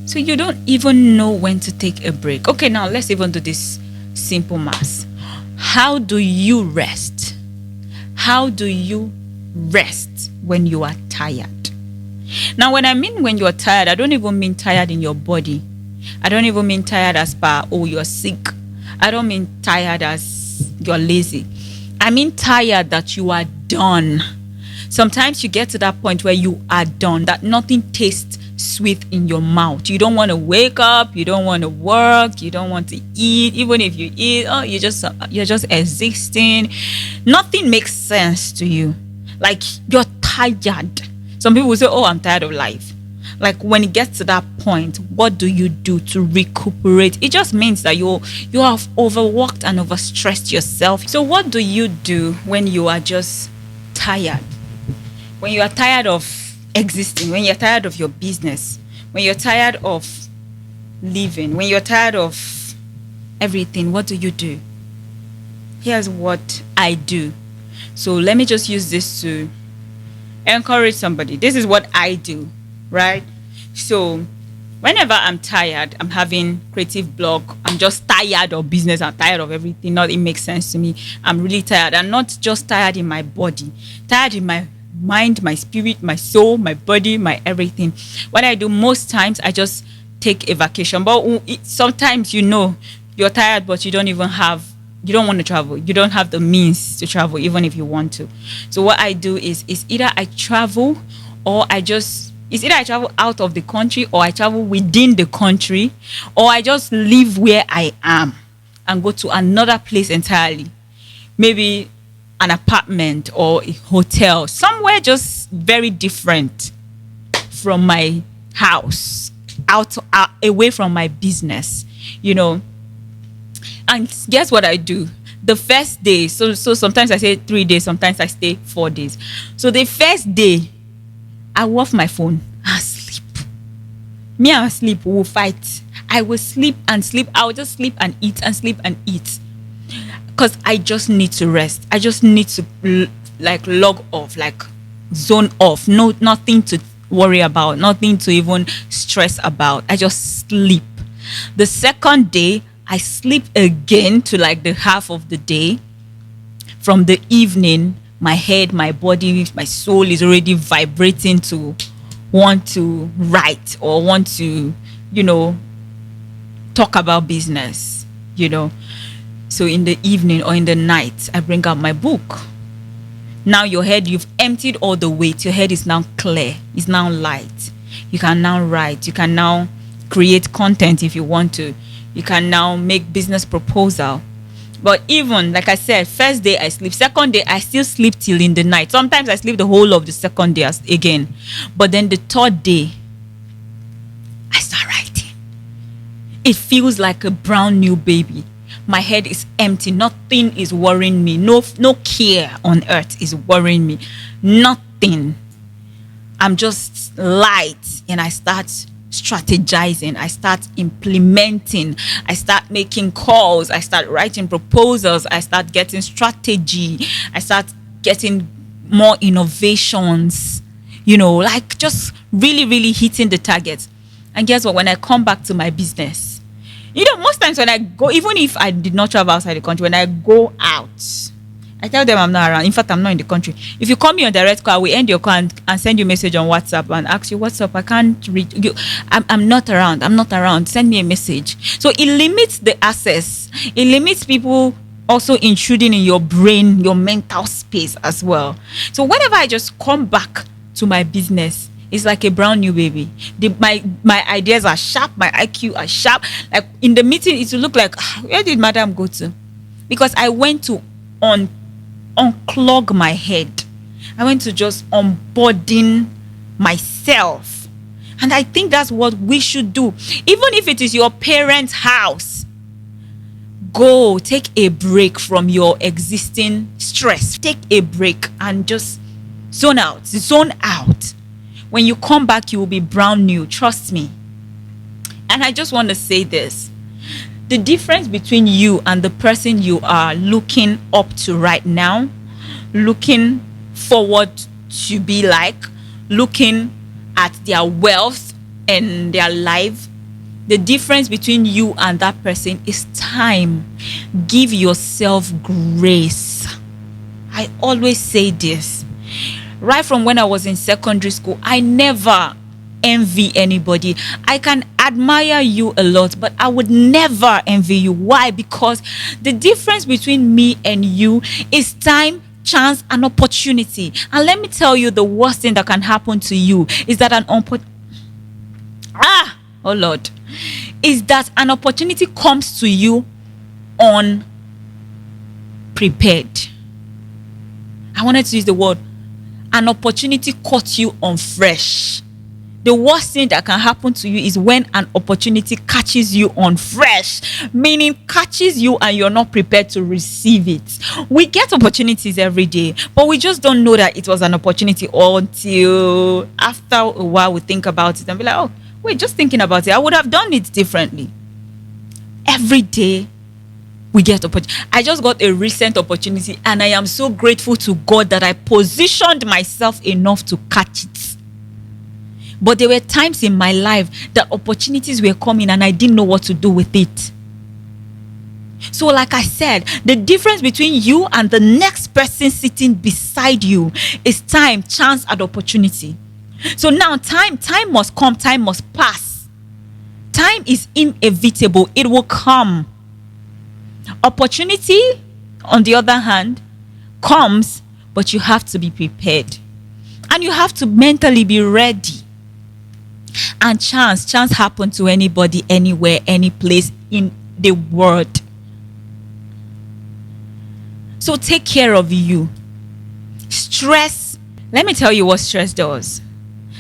So you don't even know when to take a break. Okay, now let's even do this simple math. How do you rest? How do you rest when you are tired? Now, when I mean when you're tired, I don't even mean tired in your body. I don't even mean tired as per, oh, you're sick. I don't mean tired as you're lazy. I mean tired that you are done. Sometimes you get to that point where you are done, that nothing tastes sweet in your mouth. You don't want to wake up, you don't want to work, you don't want to eat. Even if you eat, you're just existing. Nothing makes sense to you. Like, you're tired. Some people will say, oh, I'm tired of life. Like, when it gets to that point, what do you do to recuperate? It just means that you have overworked and overstressed yourself. So what do you do when you are just tired? When you are tired of existing, when you're tired of your business, when you're tired of living, when you're tired of everything, what do you do? Here's what I do. So let me just use this to encourage somebody. This is what I do, right? So whenever I'm tired, I'm having creative block, I'm just tired of business, I'm tired of everything, nothing makes sense to me. I'm really tired. I'm not just tired in my body, tired in my mind, my spirit, my soul, my body, my everything. What I do most times, I just take a vacation. But sometimes, you're tired, but you don't want to travel. You don't have the means to travel, even if you want to. So what I do is either I travel it's either I travel out of the country, or I travel within the country, or I just leave where I am and go to another place entirely. Maybe an apartment or a hotel, somewhere just very different from my house, out away from my business, And guess what I do? The first day, so sometimes I say 3 days, sometimes I stay 4 days. So the first day, I will off my phone and sleep. Me and sleep will fight. I will sleep and sleep. I will just sleep and eat and sleep and eat. Because I just need to rest. I just need to log off, zone off. No, nothing to worry about, nothing to even stress about. I just sleep. The second day, I sleep again to the half of the day. From the evening, my head, my body, my soul is already vibrating to want to write or want to, talk about business, So in the evening or in the night, I bring out my book. Now your head, you've emptied all the weight. Your head is now clear. It's now light. You can now write. You can now create content if you want to. You can now make business proposal. But even, like I said, first day I sleep. Second day, I still sleep till in the night. Sometimes I sleep the whole of the second day again. But then the third day, I start writing. It feels like a brand new baby. My head is empty. Nothing is worrying me. No care on earth is worrying me. Nothing. I'm just light, and I start strategizing. I start implementing. I start making calls. I start writing proposals. I start getting strategy. I start getting more innovations. Just really, really hitting the target. And guess what? When I come back to my business, most times when I go, even if I did not travel outside the country, when I go out, I tell them I'm not around. In fact, I'm not in the country. If you call me on direct call, we end your call and send you a message on WhatsApp and ask you, what's up? I can't reach you. I'm not around. I'm not around. Send me a message. So it limits the access. It limits people also intruding in your brain, your mental space as well. So whenever I just come back to my business, it's like a brand new baby. My ideas are sharp. My IQ are sharp. Like in the meeting, it will look like, where did madam go to? Because I went to unclog my head. I went to just unburden myself. And I think that's what we should do. Even if it is your parents' house, go take a break from your existing stress. Take a break and just zone out. Zone out. When you come back, you will be brand new. Trust me. And I just want to say this. The difference between you and the person you are looking up to right now, looking forward to be like, looking at their wealth and their life, The difference between you and that person is time. Give yourself grace. I always say this. Right from when I was in secondary school, I never envy anybody. I can admire you a lot, but I would never envy you. Why? Because the difference between me and you is time, chance, and opportunity. And let me tell you, the worst thing that can happen to you is that is that an opportunity comes to you unprepared. I wanted to use the word, an opportunity caught you unfresh. The worst thing that can happen to you is when an opportunity catches you unfresh, meaning catches you and you're not prepared to receive it. We get opportunities every day, but we just don't know that it was an opportunity until after a while we think about it and be like, oh, wait, just thinking about it, I would have done it differently. Every day we get opportunity. I just got a recent opportunity and I am so grateful to God that I positioned myself enough to catch it. But there were times in my life that opportunities were coming and I didn't know what to do with it. So like I said, the difference between you and the next person sitting beside you is time, chance, and opportunity. So now time must come, time must pass. Time is inevitable. It will come. Opportunity, on the other hand, comes, but you have to be prepared. And you have to mentally be ready. And chance happen to anybody, anywhere, any place in the world. So take care of you. Stress. Let me tell you what stress does.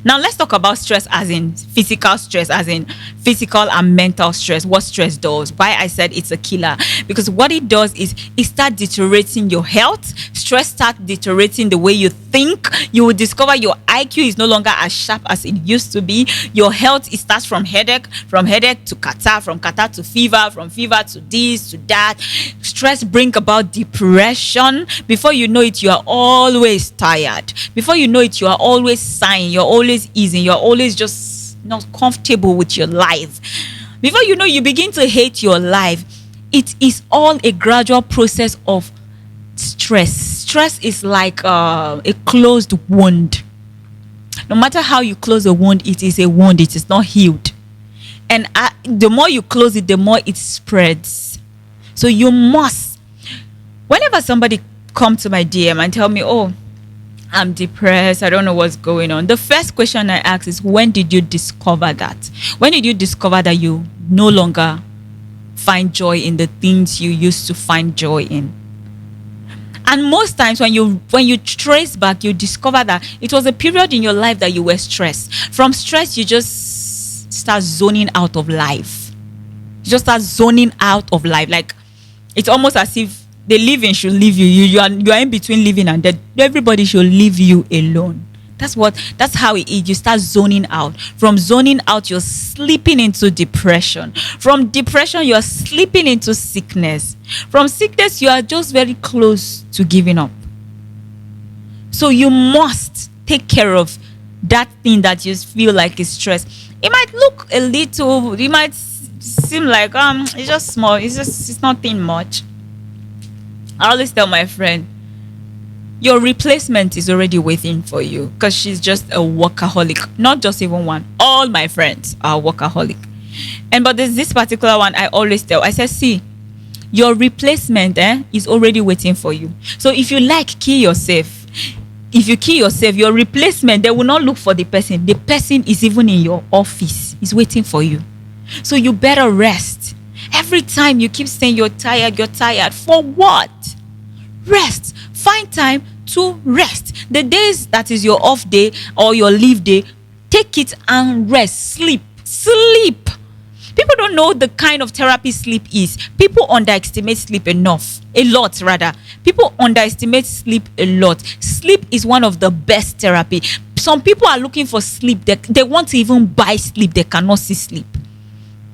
Now let's talk about stress as in physical stress, as in physical and mental stress. What stress does. Why I said it's a killer. Because what it does is it starts deteriorating your health. Stress starts deteriorating the way you think. You will discover your IQ is no longer as sharp as it used to be. Your health, it starts from headache to catarrh, from catarrh to fever, from fever to this, to that. Stress brings about depression. Before you know it, you are always tired. Before you know it, you are always sighing. You're always easing. You're always just not comfortable with your life. Before you know, you begin to hate your life. It is all a gradual process of stress. Stress is like a closed wound. No matter how you close a wound, it is a wound. It is not healed. And the more you close it, the more it spreads. So you must. Whenever somebody come to my DM and tell me, oh, I'm depressed, I don't know what's going on, the first question I ask is, when did you discover that? When did you discover that you no longer find joy in the things you used to find joy in? And most times when you trace back, you discover that it was a period in your life that you were stressed. From stress, you just start zoning out of life. You just start zoning out of life. Like, it's almost as if the living should leave you. You are in between living and dead. Everybody should leave you alone. That's how it is. You start zoning out. From zoning out, you're slipping into depression. From depression, you are slipping into sickness. From sickness, you are just very close to giving up. So you must take care of that thing that you feel like is stress. It might look a little, it might seem like it's just small. It's nothing much. I always tell my friend, your replacement is already waiting for you, because she's just a workaholic. Not just even one. All my friends are workaholic. But there's this particular one I always tell. I say, see, your replacement is already waiting for you. So if you kill yourself. If you kill yourself, your replacement, they will not look for the person. The person is even in your office. Is waiting for you. So you better rest. Every time you keep saying you're tired. For what? Rest. Find time to rest. The days that is your off day or your leave day, take it and rest. Sleep. People don't know the kind of therapy sleep is. People underestimate sleep a lot rather. People underestimate sleep a lot. Sleep is one of the best therapy. Some people are looking for sleep. They want to even buy sleep. They cannot see sleep.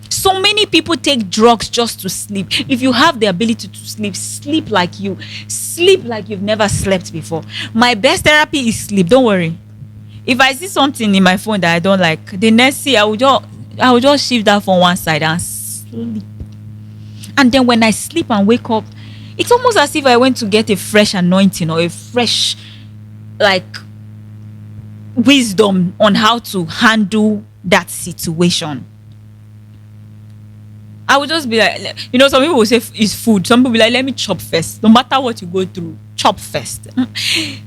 So many people take drugs just to sleep. If you have the ability to sleep, sleep like you've never slept before. My best therapy is sleep. Don't worry. If I see something in my phone that I don't like, the next day I will just I will just shift that from one side and sleep. And then when I sleep and wake up, it's almost as if I went to get a fresh anointing or a fresh, like, wisdom on how to handle that situation. I would just be like, some people will say it's food. Some people will be like, let me chop first. No matter what you go through, chop first.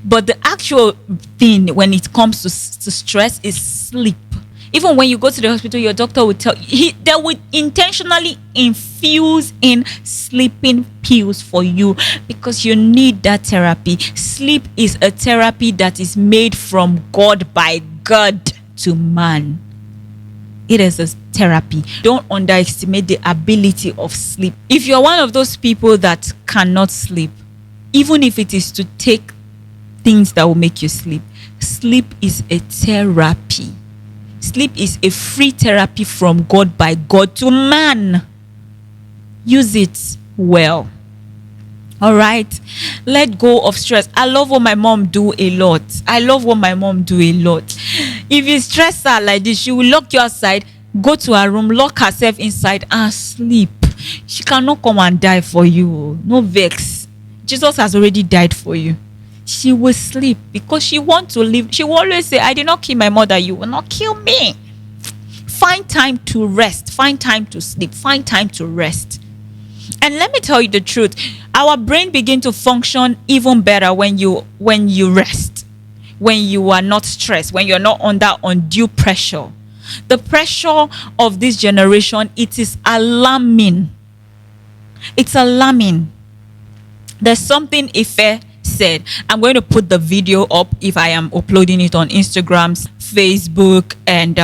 But the actual thing when it comes to stress is sleep. Even when you go to the hospital, your doctor will tell you, they would intentionally infuse in sleeping pills for you because you need that therapy. Sleep is a therapy that is made from God by God to man. It is a therapy. Don't underestimate the ability of sleep. If you're one of those people that cannot sleep, even if it is to take things that will make you sleep, sleep is a therapy. Sleep is a free therapy from God by God to man. Use it well. All right. Let go of stress. I love what my mom do a lot. If you stress her like this, she will lock you outside, go to her room, lock herself inside and sleep. She cannot come and die for you. No vex. Jesus has already died for you. She will sleep because she wants to live. She will always say, I did not kill my mother. You will not kill me. Find time to rest. Find time to sleep. Find time to rest. And let me tell you the truth. Our brain begins to function even better when you rest. When you are not stressed. When you're not under undue pressure. The pressure of this generation, it is alarming. It's alarming. There's something Ife said. I'm going to put the video up if I am uploading it on Instagram, Facebook, and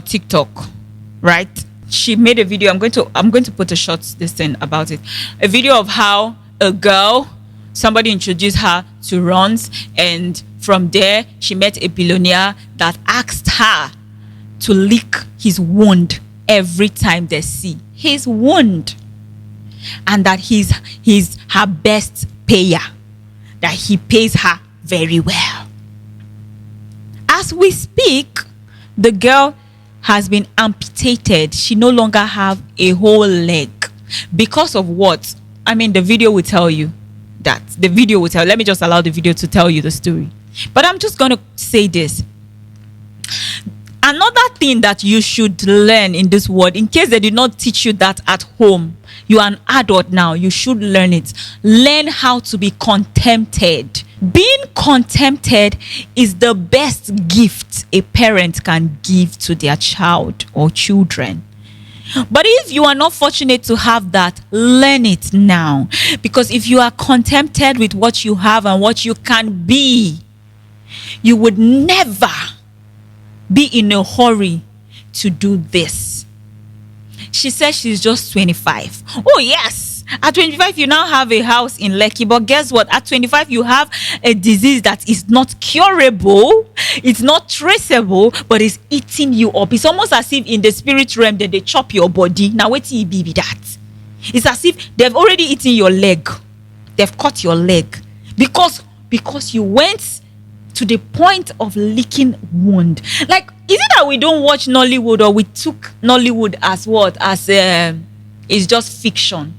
TikTok. Right? She made a video. I'm going to put a short thing about it. A video of how a girl, somebody introduced her to runs, and from there she met a billionaire that asked her to lick his wound every time they see his wound, and that he's her best payer, that he pays her very well. As we speak, the girl has been amputated. She no longer have a whole leg. Because of what? I mean, the video will tell you that. Let me just allow the video to tell you the story. But I'm just going to say this. Another thing that you should learn in this world, in case they did not teach you that at home, you are an adult now, you should learn it. Learn how to be contented. Being contented is the best gift a parent can give to their child or children. But if you are not fortunate to have that, learn it now. Because if you are contented with what you have and what you can be, you would never be in a hurry to do this. She says she's just 25. Oh, yes. At 25, you now have a house in Lekki. But guess what? At 25, you have a disease that is not curable. It's not traceable, but it's eating you up. It's almost as if in the spirit realm that they chop your body. Now, wait till you be that. It's as if they've already eaten your leg. They've cut your leg. Because you went to the point of licking wound. Like, is it that we don't watch Nollywood, or we took Nollywood as what? As it's just fiction.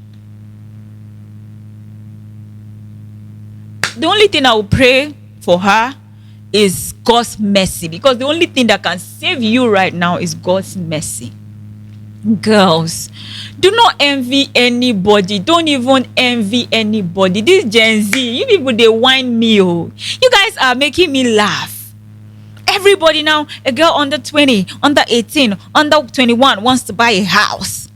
The only thing I will pray for her is God's mercy, because the only thing that can save you right now is God's mercy. Girls, do not envy anybody. Don't even envy anybody. This Gen Z, you people, they whine me. Oh, you guys are making me laugh. Everybody now, a girl under 20, under 18, under 21 wants to buy a house.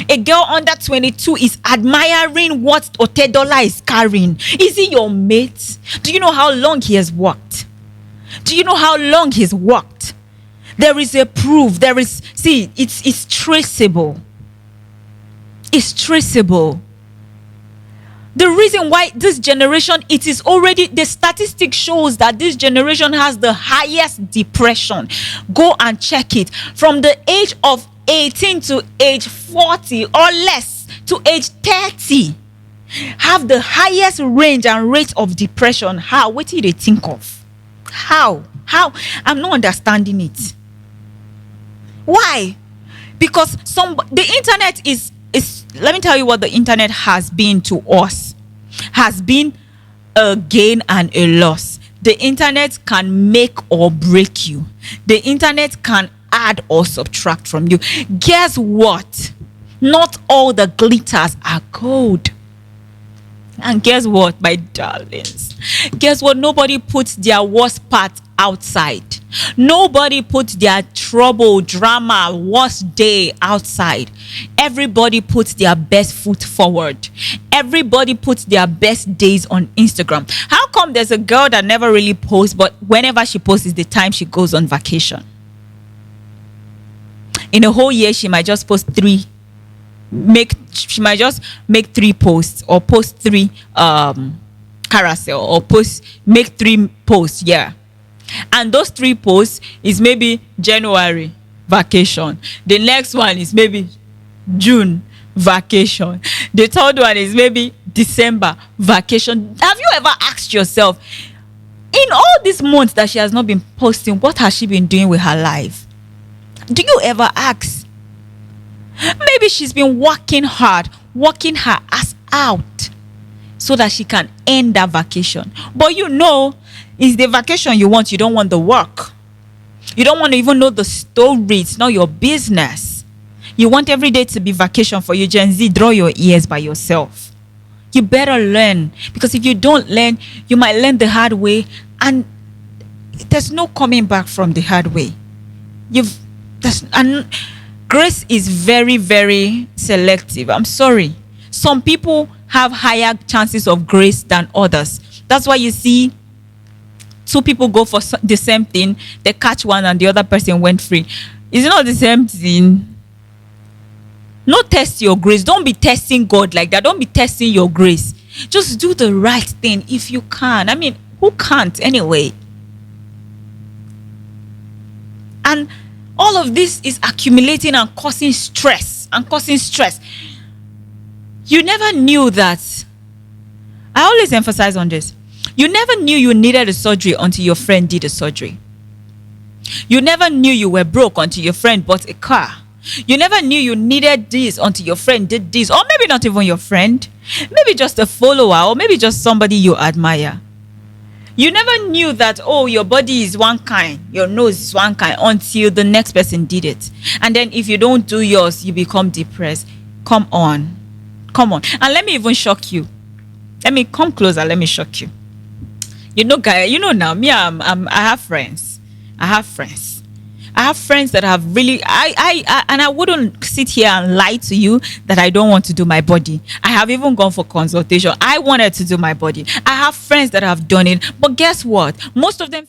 A girl under 22 is admiring what Otedola is carrying. Is he your mate? Do you know how long he has worked? Do you know how long he's worked? There is a proof. It's traceable. It's traceable. The reason why this generation, it is already, the statistic shows that this generation has the highest depression. Go and check it. From the age of 18 to age 40 or less to age 30, have the highest range and rate of depression. How? What do they think of? How? I'm not understanding it. Why? Because the internet is let me tell you what the internet has been to us. Has been a gain and a loss. The internet can make or break you. The internet can add or subtract from you. Guess what? Not all the glitters are gold. And guess what, my darlings? Guess what? Nobody puts their worst part outside. Nobody puts their trouble, drama, worst day outside. Everybody puts their best foot forward. Everybody puts their best days on Instagram. How come there's a girl that never really posts, but whenever she posts is the time she goes on vacation? In a whole year, she might just post she might just make 3 posts, or post 3 carousel, or make 3 posts. Yeah. And those 3 posts is maybe January vacation. The next one is maybe June vacation. The third one is maybe December vacation. Have you ever asked yourself, in all these months that she has not been posting, what has she been doing with her life? Do you ever ask? Maybe she's been working hard, working her ass out, so that she can end that vacation. But it's the vacation you want. You don't want the work. You don't want to even know the story. It's not your business. You want every day to be vacation for you. Gen Z, draw your ears by yourself. You better learn, because if you don't learn, you might learn the hard way, and there's no coming back from the hard way. And grace is very, very selective. I'm sorry. Some people have higher chances of grace than others. That's why you see 2 people go for the same thing. They catch one and the other person went free. Is it not the same thing? No, test your grace. Don't be testing God like that. Don't be testing your grace. Just do the right thing if you can. I mean, who can't anyway? And all of this is accumulating and causing stress. You never knew that. I always emphasize on this. You never knew you needed a surgery until your friend did a surgery. You never knew you were broke until your friend bought a car. You never knew you needed this until your friend did this. Or maybe not even your friend. Maybe just a follower, or maybe just somebody you admire. You never knew that, your body is one kind, your nose is one kind, until the next person did it. And then if you don't do yours, you become depressed. Come on. And let me even shock you. Let me come closer. Let me shock you. Guy, now, me, I have friends. I have friends that have really, and I wouldn't sit here and lie to you that I don't want to do my body. I have even gone for consultation. I wanted to do my body. I have friends that have done it. But guess what? Most of them